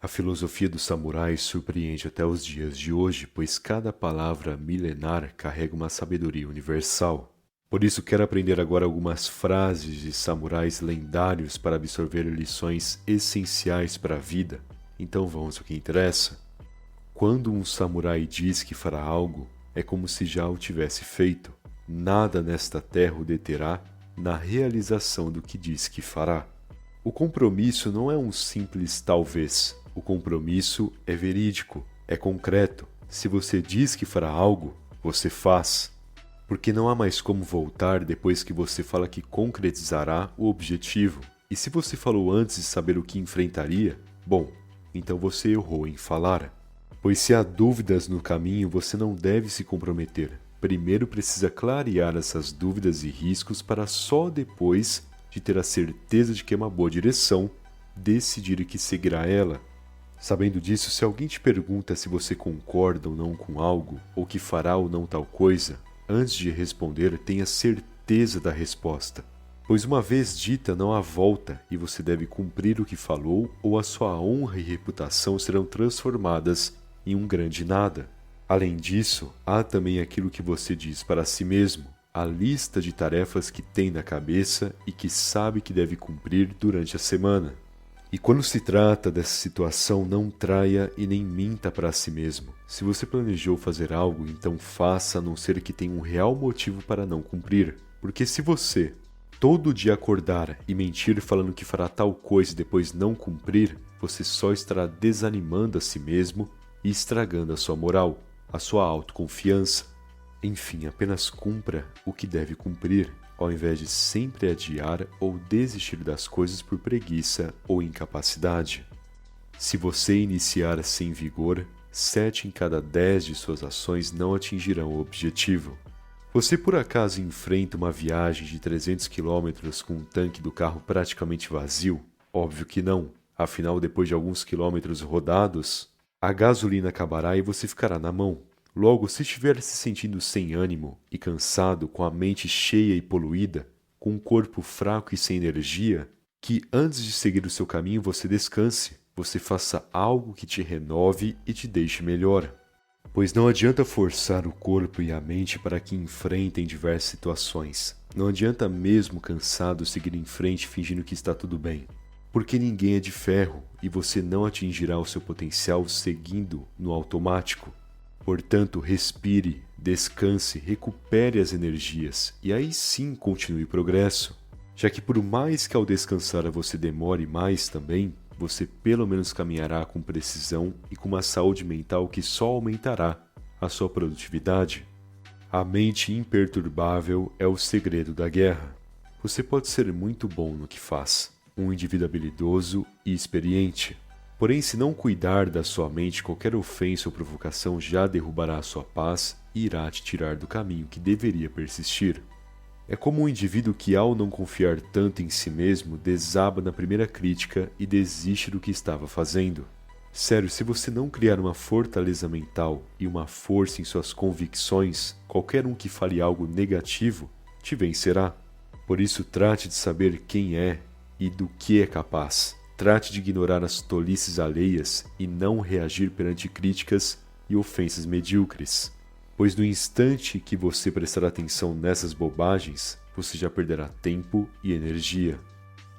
A filosofia dos samurais surpreende até os dias de hoje, pois cada palavra milenar carrega uma sabedoria universal. Por isso, quero aprender agora algumas frases de samurais lendários para absorver lições essenciais para a vida. Então vamos ao que interessa. Quando um samurai diz que fará algo, é como se já o tivesse feito. Nada nesta terra o deterá na realização do que diz que fará. O compromisso não é um simples talvez. O compromisso é verídico, é concreto. Se você diz que fará algo, você faz. Porque não há mais como voltar depois que você fala que concretizará o objetivo. E se você falou antes de saber o que enfrentaria, bom, então você errou em falar. Pois se há dúvidas no caminho, você não deve se comprometer. Primeiro precisa clarear essas dúvidas e riscos para só depois de ter a certeza de que é uma boa direção, decidir que seguirá ela. Sabendo disso, se alguém te pergunta se você concorda ou não com algo, ou que fará ou não tal coisa, antes de responder, tenha certeza da resposta. Pois uma vez dita, não há volta, e você deve cumprir o que falou, ou a sua honra e reputação serão transformadas em um grande nada. Além disso, há também aquilo que você diz para si mesmo, a lista de tarefas que tem na cabeça e que sabe que deve cumprir durante a semana. E quando se trata dessa situação, não traia e nem minta para si mesmo. Se você planejou fazer algo, então faça, a não ser que tenha um real motivo para não cumprir. Porque se você todo dia acordar e mentir falando que fará tal coisa e depois não cumprir, você só estará desanimando a si mesmo e estragando a sua moral, a sua autoconfiança. Enfim, apenas cumpra o que deve cumprir, ao invés de sempre adiar ou desistir das coisas por preguiça ou incapacidade. Se você iniciar sem vigor, 7 em cada 10 de suas ações não atingirão o objetivo. Você por acaso enfrenta uma viagem de 300 km com um tanque do carro praticamente vazio? Óbvio que não. Afinal, depois de alguns quilômetros rodados, a gasolina acabará e você ficará na mão. Logo, se estiver se sentindo sem ânimo e cansado, com a mente cheia e poluída, com um corpo fraco e sem energia, que antes de seguir o seu caminho você descanse, você faça algo que te renove e te deixe melhor. Pois não adianta forçar o corpo e a mente para que enfrentem diversas situações. Não adianta mesmo cansado seguir em frente fingindo que está tudo bem. Porque ninguém é de ferro e você não atingirá o seu potencial seguindo no automático. Portanto, respire, descanse, recupere as energias e aí sim continue o progresso. Já que por mais que ao descansar você demore mais também, você pelo menos caminhará com precisão e com uma saúde mental que só aumentará a sua produtividade. A mente imperturbável é o segredo da guerra. Você pode ser muito bom no que faz, um indivíduo habilidoso e experiente. Porém, se não cuidar da sua mente, qualquer ofensa ou provocação já derrubará a sua paz e irá te tirar do caminho que deveria persistir. É como um indivíduo que, ao não confiar tanto em si mesmo, desaba na primeira crítica e desiste do que estava fazendo. Sério, se você não criar uma fortaleza mental e uma força em suas convicções, qualquer um que fale algo negativo te vencerá. Por isso, trate de saber quem é e do que é capaz. Trate de ignorar as tolices alheias e não reagir perante críticas e ofensas medíocres. Pois no instante que você prestar atenção nessas bobagens, você já perderá tempo e energia.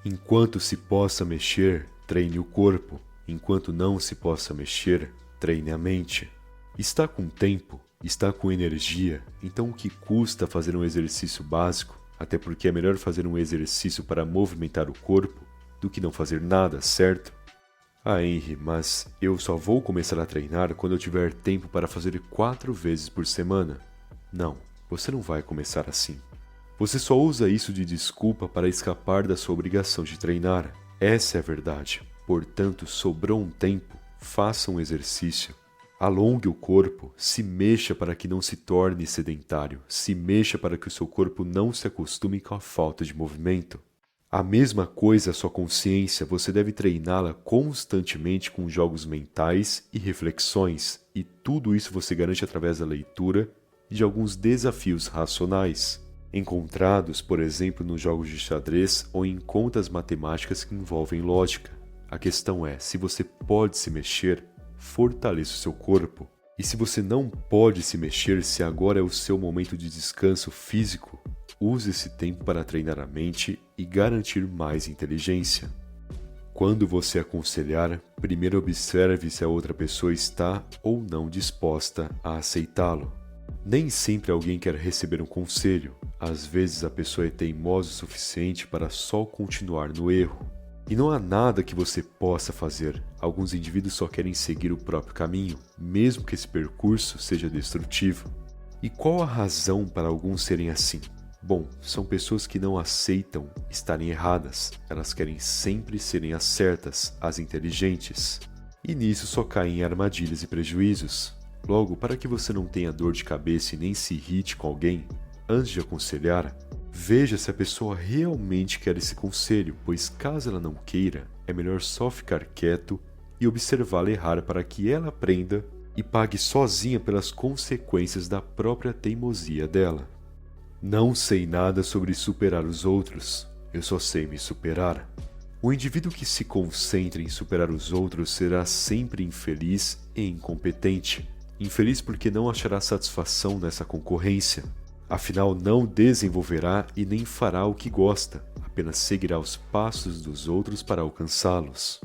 Enquanto se possa mexer, treine o corpo. Enquanto não se possa mexer, treine a mente. Está com tempo, está com energia, então o que custa fazer um exercício básico? Até porque é melhor fazer um exercício para movimentar o corpo do que não fazer nada, certo? Ah, Henry, mas eu só vou começar a treinar quando eu tiver tempo para fazer 4 vezes por semana. Não, você não vai começar assim. Você só usa isso de desculpa para escapar da sua obrigação de treinar. Essa é a verdade. Portanto, sobrou um tempo, faça um exercício. Alongue o corpo, se mexa para que não se torne sedentário, se mexa para que o seu corpo não se acostume com a falta de movimento. A mesma coisa a sua consciência, você deve treiná-la constantemente com jogos mentais e reflexões, e tudo isso você garante através da leitura e de alguns desafios racionais, encontrados, por exemplo, nos jogos de xadrez ou em contas matemáticas que envolvem lógica. A questão é, se você pode se mexer, fortaleça o seu corpo. E se você não pode se mexer, se agora é o seu momento de descanso físico, use esse tempo para treinar a mente e garantir mais inteligência. Quando você aconselhar, primeiro observe se a outra pessoa está ou não disposta a aceitá-lo. Nem sempre alguém quer receber um conselho, às vezes a pessoa é teimosa o suficiente para só continuar no erro. E não há nada que você possa fazer, alguns indivíduos só querem seguir o próprio caminho, mesmo que esse percurso seja destrutivo. E qual a razão para alguns serem assim? Bom, são pessoas que não aceitam estarem erradas, elas querem sempre serem as certas, as inteligentes. E nisso só caem em armadilhas e prejuízos. Logo, para que você não tenha dor de cabeça e nem se irrite com alguém, antes de aconselhar, veja se a pessoa realmente quer esse conselho, pois caso ela não queira, é melhor só ficar quieto e observá-la errar para que ela aprenda e pague sozinha pelas consequências da própria teimosia dela. Não sei nada sobre superar os outros, eu só sei me superar. O indivíduo que se concentra em superar os outros será sempre infeliz e incompetente. Infeliz porque não achará satisfação nessa concorrência. Afinal, não desenvolverá e nem fará o que gosta, apenas seguirá os passos dos outros para alcançá-los.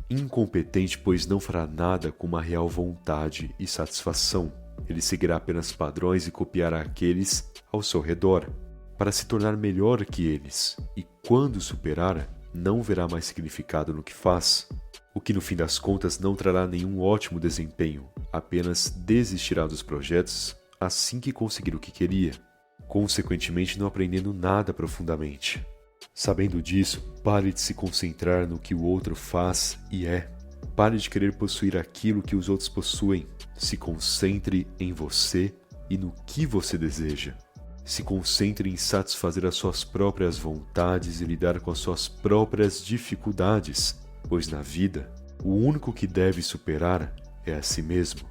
Incompetente, pois não fará nada com uma real vontade e satisfação. Ele seguirá apenas padrões e copiará aqueles ao seu redor, para se tornar melhor que eles, e quando superar, não verá mais significado no que faz, o que no fim das contas não trará nenhum ótimo desempenho, apenas desistirá dos projetos assim que conseguir o que queria, consequentemente não aprendendo nada profundamente. Sabendo disso, pare de se concentrar no que o outro faz e é. Pare de querer possuir aquilo que os outros possuem. Se concentre em você e no que você deseja. Se concentre em satisfazer as suas próprias vontades e lidar com as suas próprias dificuldades, pois na vida, o único que deve superar é a si mesmo.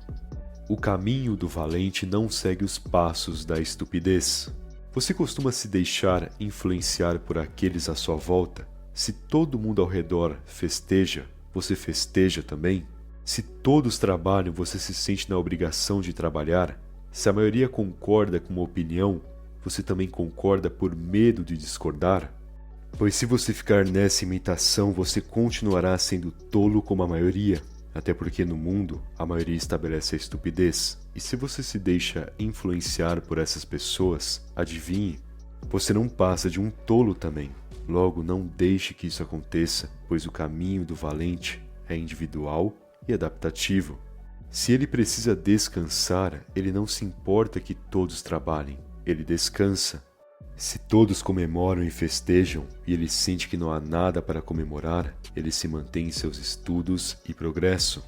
O caminho do valente não segue os passos da estupidez. Você costuma se deixar influenciar por aqueles à sua volta? Se todo mundo ao redor festeja, você festeja também? Se todos trabalham, você se sente na obrigação de trabalhar? Se a maioria concorda com uma opinião, você também concorda por medo de discordar? Pois se você ficar nessa imitação, você continuará sendo tolo como a maioria. Até porque no mundo, a maioria estabelece a estupidez. E se você se deixa influenciar por essas pessoas, adivinhe, você não passa de um tolo também. Logo, não deixe que isso aconteça, pois o caminho do valente é individual e adaptativo. Se ele precisa descansar, ele não se importa que todos trabalhem, ele descansa. Se todos comemoram e festejam, e ele sente que não há nada para comemorar, ele se mantém em seus estudos e progresso.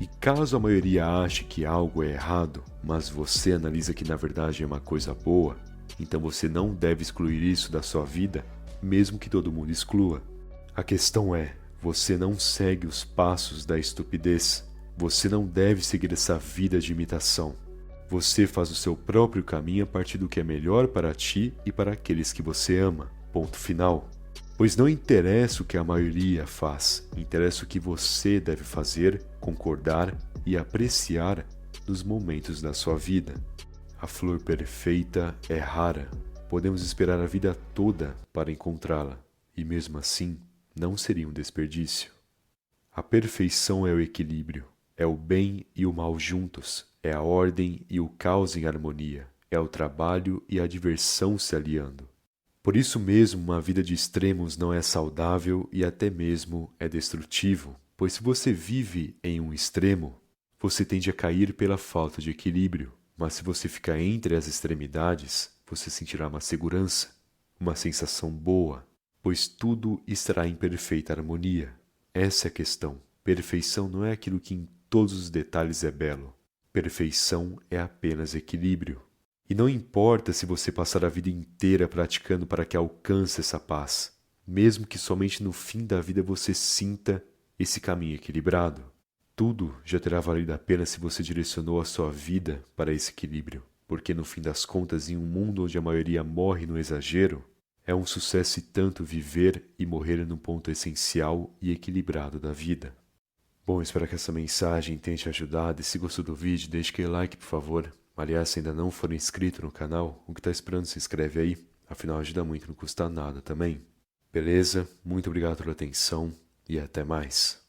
E caso a maioria ache que algo é errado, mas você analisa que na verdade é uma coisa boa, então você não deve excluir isso da sua vida, mesmo que todo mundo exclua. A questão é, você não segue os passos da estupidez. Você não deve seguir essa vida de imitação. Você faz o seu próprio caminho a partir do que é melhor para ti e para aqueles que você ama. Ponto final. Pois não interessa o que a maioria faz, interessa o que você deve fazer, concordar e apreciar nos momentos da sua vida. A flor perfeita é rara. Podemos esperar a vida toda para encontrá-la, e mesmo assim, não seria um desperdício. A perfeição é o equilíbrio, é o bem e o mal juntos. É a ordem e o caos em harmonia, é o trabalho e a diversão se aliando. Por isso mesmo, uma vida de extremos não é saudável e até mesmo é destrutivo, pois se você vive em um extremo, você tende a cair pela falta de equilíbrio, mas se você ficar entre as extremidades, você sentirá uma segurança, uma sensação boa, pois tudo estará em perfeita harmonia. Essa é a questão. Perfeição não é aquilo que em todos os detalhes é belo. Perfeição é apenas equilíbrio. E não importa se você passar a vida inteira praticando para que alcance essa paz, mesmo que somente no fim da vida você sinta esse caminho equilibrado. Tudo já terá valido a pena se você direcionou a sua vida para esse equilíbrio, porque no fim das contas, em um mundo onde a maioria morre no exagero, É um sucesso e tanto viver e morrer num ponto essencial e equilibrado da vida. Bom, espero que essa mensagem tenha te ajudado e se gostou do vídeo, deixe aquele like, por favor. Aliás, se ainda não for inscrito no canal, o que está esperando se inscreve aí, afinal ajuda muito, não custa nada também. Beleza? Muito obrigado pela atenção e até mais.